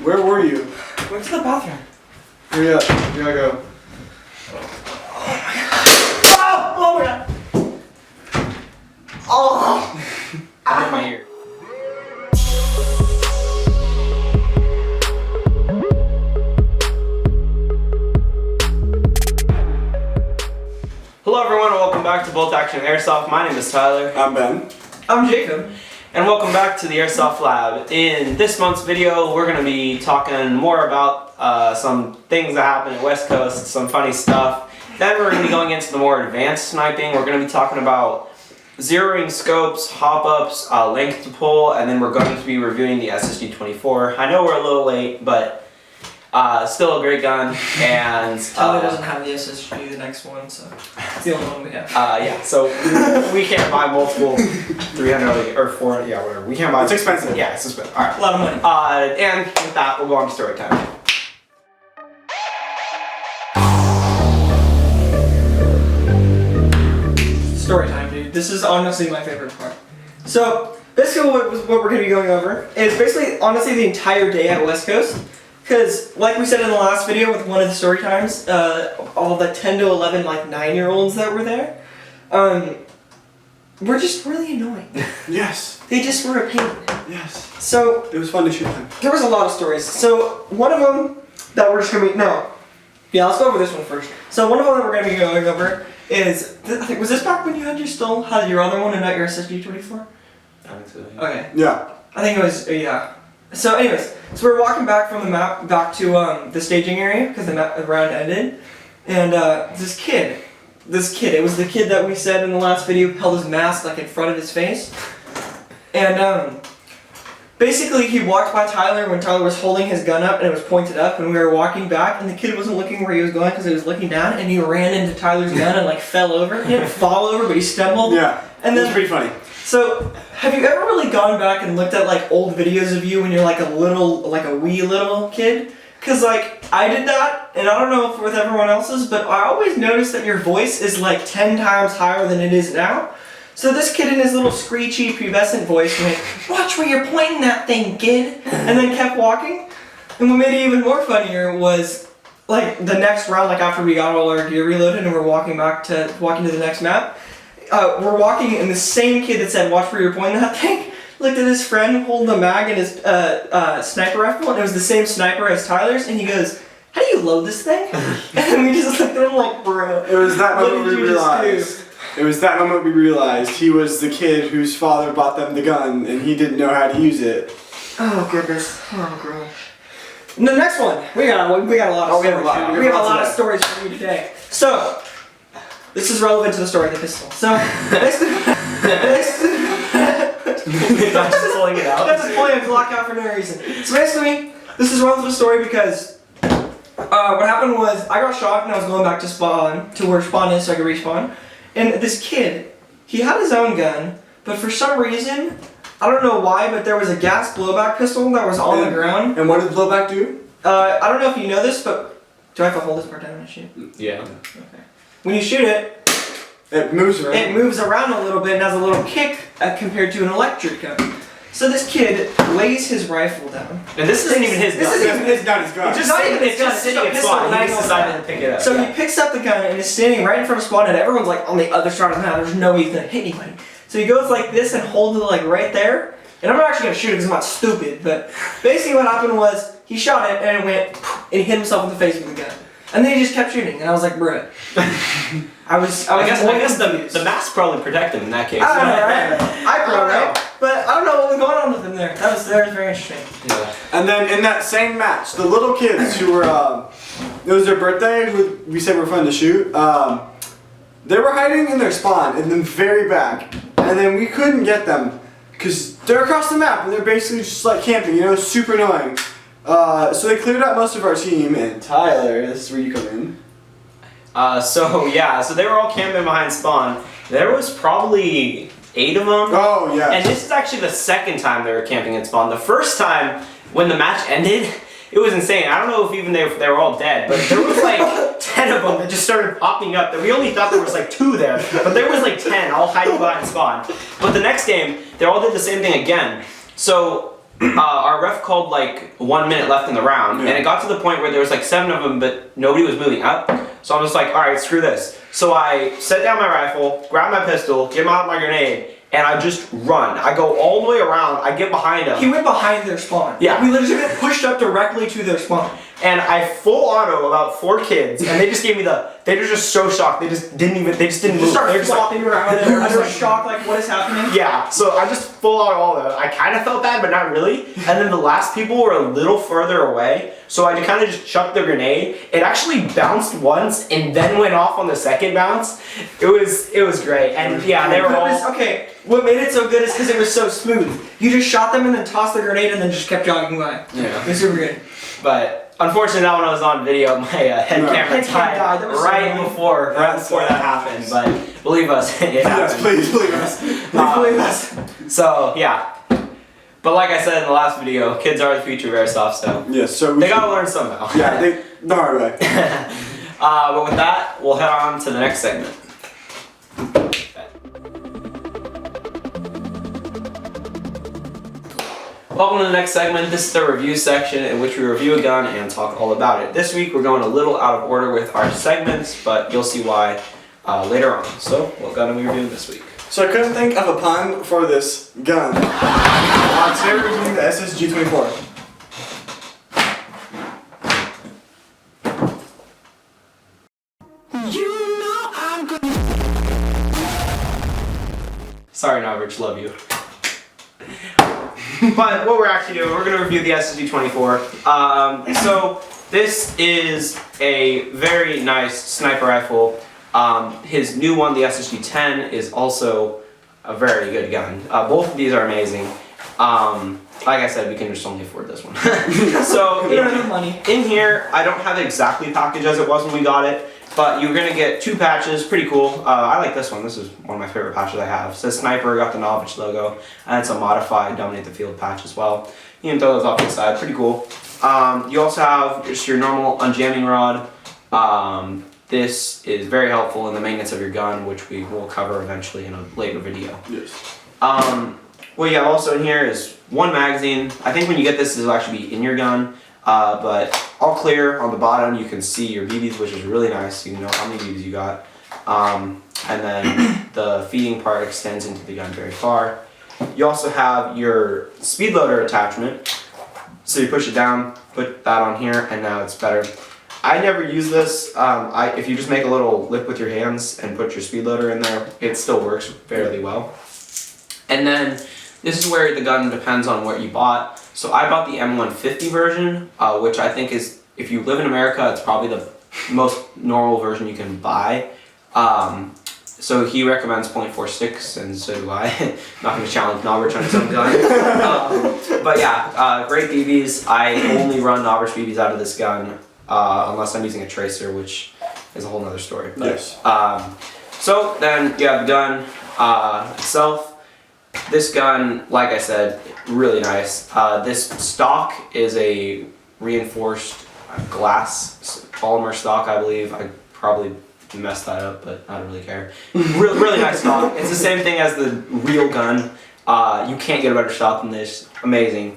Where were you? Went to the bathroom. Hurry up. We gotta go. Oh my god! Oh! I hit my ear. Hello everyone and welcome back to Bolt Action Airsoft. My name is Tyler. I'm Ben. I'm Jacob. And welcome back to the Airsoft Lab. In this month's video, we're going to be talking more about some things that happen at West Coast, some funny stuff. Then we're going to be going into the more advanced sniping. We're going to be talking about zeroing scopes, hop-ups, length to pull, and then we're going to be reviewing the SSG-24. I know we're a little late, but still a great gun. And Tyler doesn't have the SSG, the next one, so it's the only one we have. yeah, so we can't buy multiple 300 or 400, yeah, whatever. We can't buy. It's expensive. Yeah, it's expensive. All right. A lot of money. And with that, we'll go on to story time. Story time, dude. This is honestly my favorite part. So, basically what we're going to be going over is basically, honestly, the entire day at West Coast. Because, like we said in the last video with one of the story times, all the 10 to 11, like, 9-year-olds that were there, were just really annoying. Yes. They just were a pain. Yes. So, It was fun to shoot them. there was a lot of stories. So, one of them that we're just going to be, yeah, let's go over this one first. So, one of them that we're going to be going over is, I think, was this back when you had your other one and not your SSG-24? I think so, yeah. Okay. Yeah. I think it was, yeah. So anyways, so we're walking back from the map back to the staging area because the round ended. And this kid, it was the kid that we said in the last video held his mask like in front of his face. And basically he walked by Tyler when Tyler was holding his gun up and it was pointed up and we were walking back and the kid wasn't looking where he was going because he was looking down and he ran into Tyler's gun and like fell over. He didn't fall over but he stumbled. Yeah. And It then was pretty funny. so, have you ever really gone back and looked at like old videos of you when you're like a wee little kid? Cause like, I did that, and I don't know if with everyone else's, but I always noticed that your voice is like 10 times higher than it is now. So this kid in his little screechy, pubescent voice went, "Watch where you're pointing that thing, kid," and then kept walking. And what made it even more funnier was, like, the next round, like after we got all our gear reloaded and we're walking to the next map, we're walking and the same kid that said, "Watch where you're pointing that thing," looked at his friend holding the mag in his sniper rifle, and it was the same sniper as Tyler's, and he goes, "How do you load this thing?" And we just looked at him like, bro. It was that what moment did we you just realized. It was that moment we realized he was the kid whose father bought them the gun and he didn't know how to use it. Oh goodness. Oh gosh. And the next one, we got a lot of we have a stories. lot. We have a lot of stories for you today. So, this is relevant to the story of the pistol. So, basically, Not just pulling it out. that's just pulling a Glock out for no reason. So basically, this is relevant to the story because what happened was I got shot and I was going back to spawn, to where spawn is so I could respawn. And this kid, he had his own gun, but for some reason, I don't know why, but there was a gas blowback pistol that was on the ground. And what did blowback do? I don't know if you know this, but do I have to hold this part down when I shoot? Yeah. Okay. When you shoot it, It moves around. it moves around a little bit and has a little kick compared to an electric gun. So this kid lays his rifle down. And this isn't even his gun. This isn't It's not his gun. It's just not sitting, even it's his just gun, sitting it's at just a spawn. He pistol just laying on decided to pick it up. So he picks up the gun and is standing right in front of spawn and everyone's like on the other side of the map. There's no way he's gonna hit anybody. So he goes like this and holds it like right there. And I'm not actually gonna shoot it because I'm not stupid, but basically what happened was he shot it and it went and he hit himself in the face with the gun. And then he just kept shooting and I was like, bruh. I guess the mask probably protect him in that case. I don't know, right? I don't know. But I don't know what was going on with him there. That was very interesting. Yeah. And then in that same match, the little kids who were, it was their birthday, who we said were fun to shoot, they were hiding in their spawn in the very back. And then we couldn't get them because they're across the map and they're basically just like camping, you know, super annoying. So they cleared out most of our team and Tyler, this is where you come in. So they were all camping behind spawn. There was probably 8 of them. Oh, yeah. And this is actually the second time they were camping in spawn. The first time, when the match ended, it was insane. I don't know if even they were all dead, but there was like 10 of them that just started popping up. That we only thought there was like 2 there, but there was like 10 all hiding behind spawn. But the next game, they all did the same thing again. So our ref called like 1 minute left in the round, and it got to the point where there was like 7 of them, but nobody was moving up. So I'm just like, all right, screw this. So I set down my rifle, grab my pistol, get out my grenade, and I just run. I go all the way around. I get behind them. He went behind their spawn. Yeah. We literally got pushed up directly to their spawn. And I full auto about 4 kids, and they just gave me they were just so shocked. They just didn't move. They just They started were flopping around and they were shocked, like, what is happening? Yeah, so I just full auto all of them. I kind of felt bad, but not really. And then the last people were a little further away, so I kind of just chucked the grenade. It actually bounced once and then went off on the second bounce. It was great, and yeah, they were all. Okay, what made it so good is because it was so smooth. You just shot them and then tossed the grenade and then just kept jogging by. Yeah. It was super good. But unfortunately, that one I was on video. My head camera Head cam died. That was so right annoying. before that happened. But believe us, it Yes, happened. please believe us. Please believe us. So yeah. But like I said in the last video, kids are the future of Airsoft, so Yes, so we they should- gotta learn somehow. Yeah, the hard way. But with that, we'll head on to the next segment. Welcome to the next segment. This is the review section in which we review a gun and talk all about it. This week we're going a little out of order with our segments, but you'll see why later on. So, what gun are we reviewing this week? So I couldn't think of a pun for this gun. Today we're reviewing the SSG-24. Sorry, Norbert, love you. But what we're actually doing, we're going to review the SSG-24. So this is a very nice sniper rifle. His new one, the SSG-10, is also a very good gun. Both of these are amazing. Like I said, we can just only afford this one. So We don't have money. in here, I don't have it exactly packaged as it was when we got it, but you're gonna get 2 patches, pretty cool. I like this one. This is one of my favorite patches I have. It says Sniper, got the Novich logo, and it's a modified Dominate the Field patch as well. You can throw those off to the side, pretty cool. You also have just your normal unjamming rod. This is very helpful in the maintenance of your gun, which we will cover eventually in a later video. Yes. What you have also in here is 1 magazine. I think when you get this, will actually be in your gun, but all clear on the bottom. You can see your BBs, which is really nice. You can know how many BBs you got. And then the feeding part extends into the gun very far. You also have your speed loader attachment. So you push it down, put that on here, and now it's better. I never use this. If you just make a little lip with your hands and put your speed loader in there, it still works fairly well. And then this is where the gun depends on what you bought. So I bought the M150 version, which I think is, if you live in America, it's probably the most normal version you can buy. So he recommends .46, and so do I. Not going to challenge Norbert on his own gun. But yeah, great BBs. I only run Norbert BBs out of this gun, unless I'm using a tracer, which is a whole nother story. But, Yes. So then you have the gun itself. This gun, like I said, really nice. This stock is a reinforced glass polymer stock, I believe. I probably messed that up, but I don't really care. Really nice stock. It's the same thing as the real gun. You can't get a better stock than this. Amazing.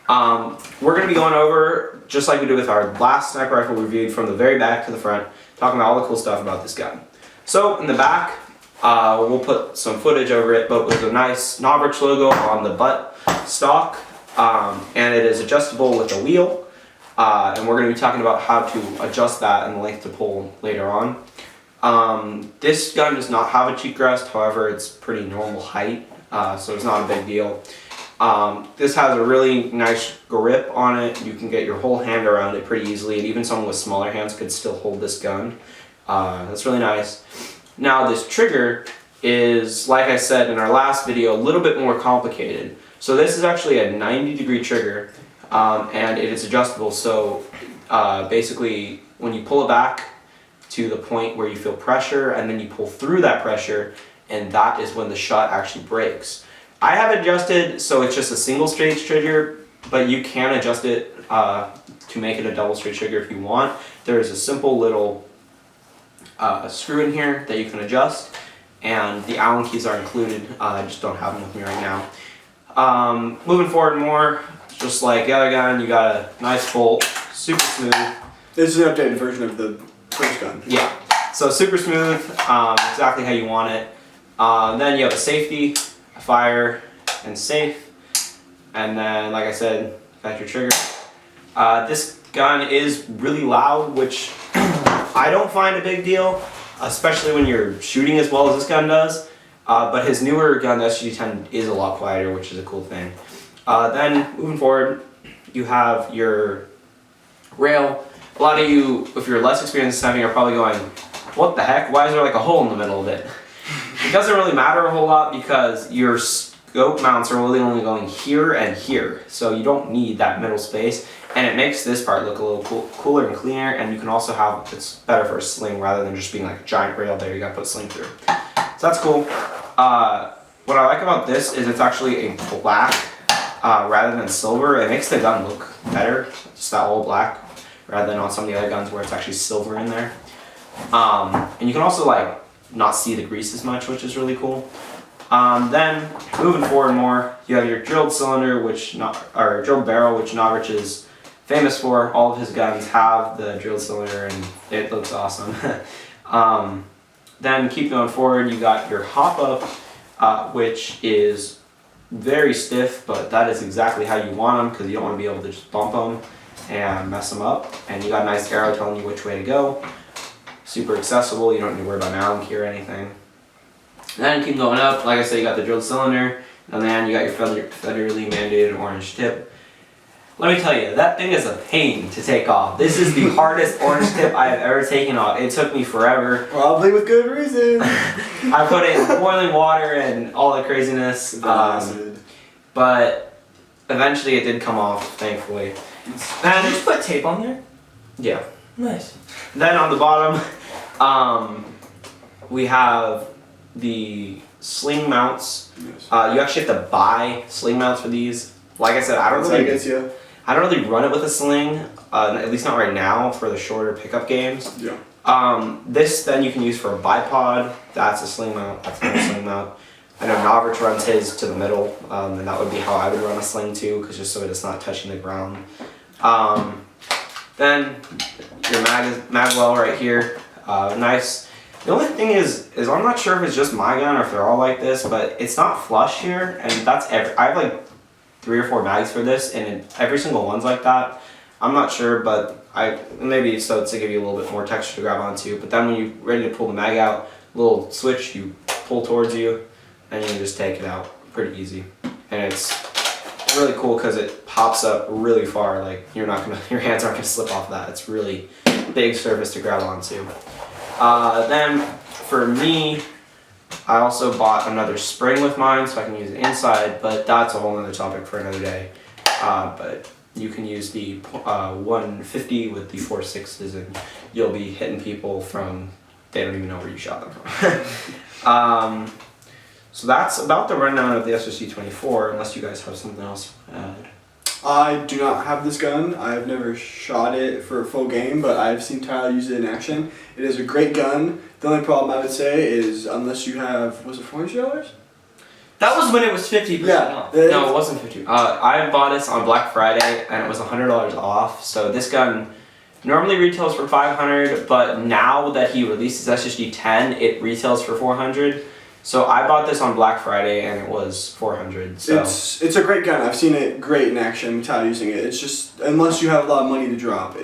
We're going to be going over, just like we did with our last sniper rifle we reviewed, from the very back to the front, talking about all the cool stuff about this gun. So in the back, we'll put some footage over it, but with a nice Novich logo on the butt stock, and it is adjustable with a wheel, and we're going to be talking about how to adjust that and the length to pull later on. This gun does not have a cheek rest, however it's pretty normal height, so it's not a big deal. This has a really nice grip on it. You can get your whole hand around it pretty easily, and even someone with smaller hands could still hold this gun. That's really nice. Now this trigger is, like I said in our last video, a little bit more complicated. So this is actually a 90-degree trigger, and it is adjustable. So basically when you pull it back to the point where you feel pressure, and then you pull through that pressure, and that is when the shot actually breaks. I have adjusted so it's just a single stage trigger, but you can adjust it to make it a double stage trigger if you want. There is a simple little screw in here that you can adjust, and the Allen keys are included. I just don't have them with me right now. Moving forward more, just like the other gun. You got a nice bolt, super smooth. This is an updated version of the first gun. Yeah, so super smooth, exactly how you want it. Then you have a safety, a fire, and safe. And then, like I said, got your trigger. This gun is really loud, which I don't find a big deal, especially when you're shooting as well as this gun does. But his newer gun, the SG-10, is a lot quieter, which is a cool thing. Then, moving forward, you have your rail. A lot of you, if you're less experienced in sniping, are probably going, what the heck? Why is there like a hole in the middle of it? It doesn't really matter a whole lot because your scope mounts are really only going here and here. So you don't need that middle space. And it makes this part look a little cooler and cleaner. And you can also have, it's better for a sling rather than just being like a giant rail there you gotta put a sling through. So that's cool. What I like about this is it's actually a black rather than silver. It makes the gun look better, just that all black, rather than on some of the other guns where it's actually silver in there. And you can also like not see the grease as much, which is really cool. Then moving forward more, you have your drilled cylinder, or drilled barrel, which Novrich is famous for. All of his guns have the drilled cylinder, and it looks awesome. Then keep going forward, you got your hop up, which is very stiff, but that is exactly how you want them because you don't want to be able to just bump them and mess them up. And you got a nice arrow telling you which way to go. Super accessible, you don't need to worry about an Allen key or anything. And then keep going up, like I said, you got the drilled cylinder, and then you got your federally mandated orange tip. Let me tell you, that thing is a pain to take off. This is the hardest orange tip I have ever taken off. It took me forever. Probably with good reason. I put it in boiling water and all the craziness. But eventually it did come off, thankfully. Did you just put tape on there? Yeah. Nice. Then on the bottom, we have the sling mounts. Yes. You actually have to buy sling mounts for these. Like I said, I don't really run it with a sling, at least not right now for the shorter pickup games. Yeah. This then you can use for a bipod. That's a sling mount. That's not a sling mount. I know Novrich runs his to the middle, and that would be how I would run a sling too, because just so it's not touching the ground. Then your mag well right here, nice. The only thing is I'm not sure if it's just my gun or if they're all like this, but it's not flush here, and that's I have like 3 or 4 mags for this, and every single one's like that. I'm not sure, but maybe so to give you a little bit more texture to grab onto. But then when you're ready to pull the mag out, little switch you pull towards you, and you can just take it out pretty easy. And it's really cool because it pops up really far. Like your hands aren't gonna slip off that. It's really big surface to grab onto. Then for me, I also bought another spring with mine so I can use it inside, but that's a whole other topic for another day. But you can use the 150 with the 4.6s and you'll be hitting people from, they don't even know where you shot them from. So that's about the rundown of the SRC-24, unless you guys have something else to add. I do not have this gun. I've never shot it for a full game, but I've seen Tyler use it in action. It is a great gun. The only problem I would say is unless you have, was it $400? That was when it was 50% off. No, it wasn't 50. I bought this on Black Friday and it was $100 off. So this gun normally retails for $500, but now that he released his SSG-10, it retails for $400. So I bought this on Black Friday and it was $400. So it's a great gun. I've seen it great in action without using it. It's just unless you have a lot of money to drop,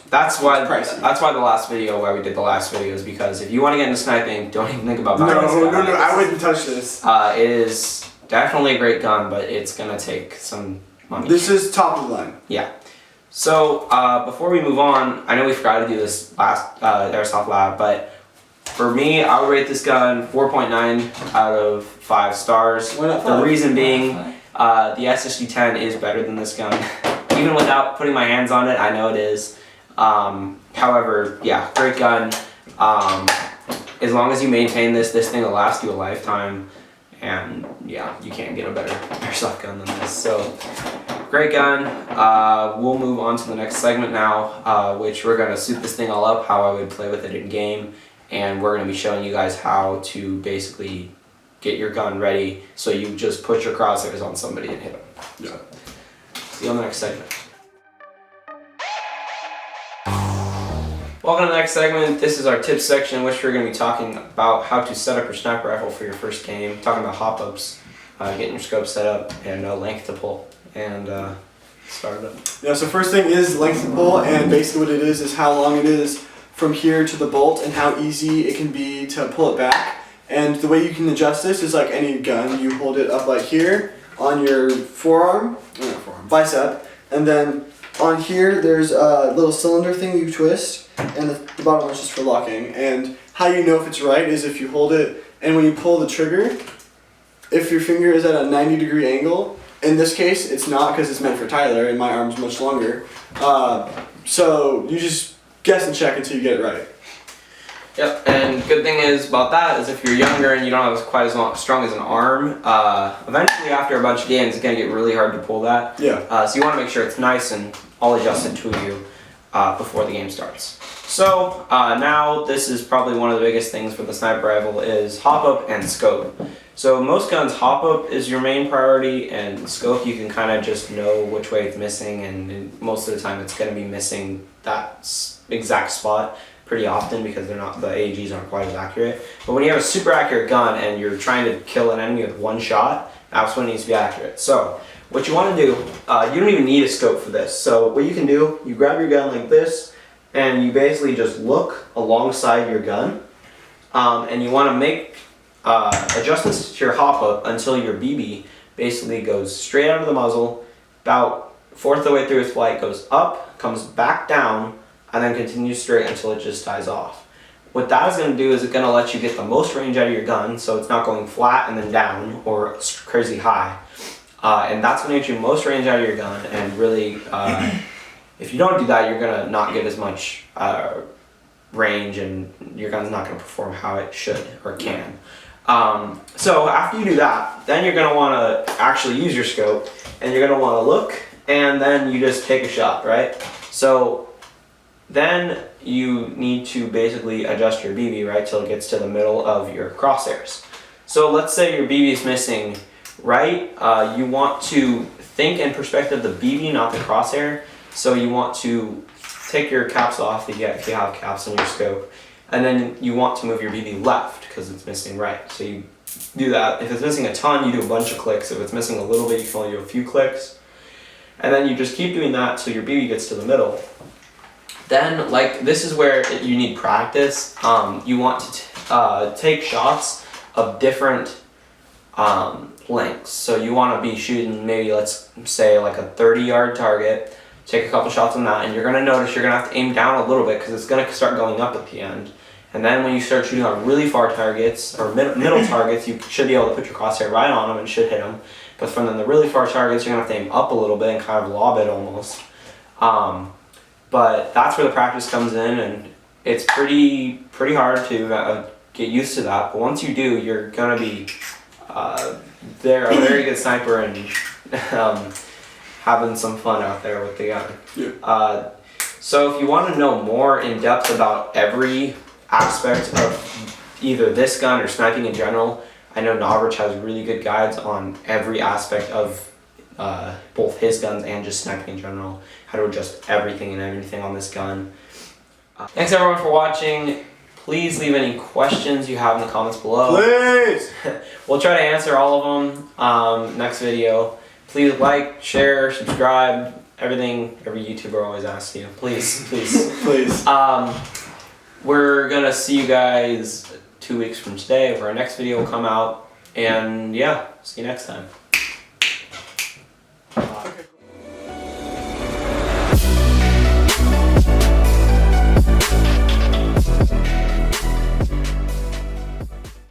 that's why pricey. That's why the last video where we did the last video is because if you want to get into sniping, don't even think about buying this gun. No, I wouldn't touch this. It is definitely a great gun, but it's gonna take some money. This is top of the line. Yeah. So before we move on, I know we forgot to do this last Airsoft Lab, but for me, I would rate this gun 4.9 out of 5 stars. Why not 5? The reason being, the SSG-10 is better than this gun. Even without putting my hands on it, I know it is. However, yeah, great gun. As long as you maintain this thing will last you a lifetime. And yeah, you can't get a better airsoft gun than this. So, great gun. We'll move on to the next segment now, which we're going to suit this thing all up, how I would play with it in game. And we're going to be showing you guys how to basically get your gun ready so you just put your crosshairs on somebody and hit them. Yeah. See you on the next segment. Welcome to the next segment. This is our tips section in which we're going to be talking about how to set up your sniper rifle for your first game, talking about hop-ups, getting your scope set up, and length to pull, and start it up. Yeah, so first thing is length to pull, and basically what it is how long it is from here to the bolt and how easy it can be to pull it back. And the way you can adjust this is like any gun. You hold it up like here on your bicep, and then on here there's a little cylinder thing you twist, and the bottom one's just for locking. And how you know if it's right is if you hold it, and when you pull the trigger, if your finger is at a 90-degree angle, in this case it's not because it's meant for Tyler and my arm's much longer, so you just guess and check until you get it right. Yep, and good thing is about that is if you're younger and you don't have quite as strong as an arm, eventually after a bunch of games it's going to get really hard to pull that. Yeah. So you want to make sure it's nice and all adjusted to you before the game starts. So now this is probably one of the biggest things for the sniper rifle is hop up and scope. So most guns hop up is your main priority, and scope you can kind of just know which way it's missing, and most of the time it's going to be missing that exact spot pretty often because they're not, the AGs aren't quite as accurate. But when you have a super accurate gun and you're trying to kill an enemy with one shot, that's when it needs to be accurate. So what you want to do, you don't even need a scope for this. So what you can do, you grab your gun like this and you basically just look alongside your gun, and you want to make adjustments to your hop up until your BB basically goes straight out of the muzzle, about a fourth of the way through its flight, goes up, comes back down, and then continues straight until it just dies off. What that is going to do is it's going to let you get the most range out of your gun, so it's not going flat and then down or crazy high. And that's going to get you most range out of your gun, and really, if you don't do that, you're going to not get as much range, and your gun's not going to perform how it should or can. So after you do that, then you're going to want to actually use your scope, and you're going to want to look, and then you just take a shot, right? So then you need to basically adjust your BB, right, till it gets to the middle of your crosshairs. So let's say your BB is missing right. You want to think in perspective of the BB, not the crosshair. So you want to take your caps off if you have caps on your scope, and then you want to move your BB left because it's missing right. So you do that. If it's missing a ton, you do a bunch of clicks. If it's missing a little bit, you can only do a few clicks. And then you just keep doing that till your BB gets to the middle. Then, like, this is where you need practice. You want to take shots of different lengths. So you want to be shooting maybe, let's say, like a 30-yard target. Take a couple shots on that, and you're going to notice you're going to have to aim down a little bit because it's going to start going up at the end. And then when you start shooting on really far targets or middle targets, you should be able to put your crosshair right on them and should hit them. But from the really far targets, you're going to have to aim up a little bit and kind of lob it almost. But that's where the practice comes in, and it's pretty hard to get used to that. But once you do, you're gonna be a very good sniper and having some fun out there with the gun. Yeah. So if you want to know more in depth about every aspect of either this gun or sniping in general, I know Novrich has really good guides on every aspect of both his guns and just sniping in general, how to adjust everything and everything on this gun. Thanks everyone for watching. Please leave any questions you have in the comments below. Please! We'll try to answer all of them next video. Please like, share, subscribe, everything every YouTuber always asks you. Please, please. Please. We're gonna see you guys 2 weeks from today where our next video will come out, and yeah, see you next time.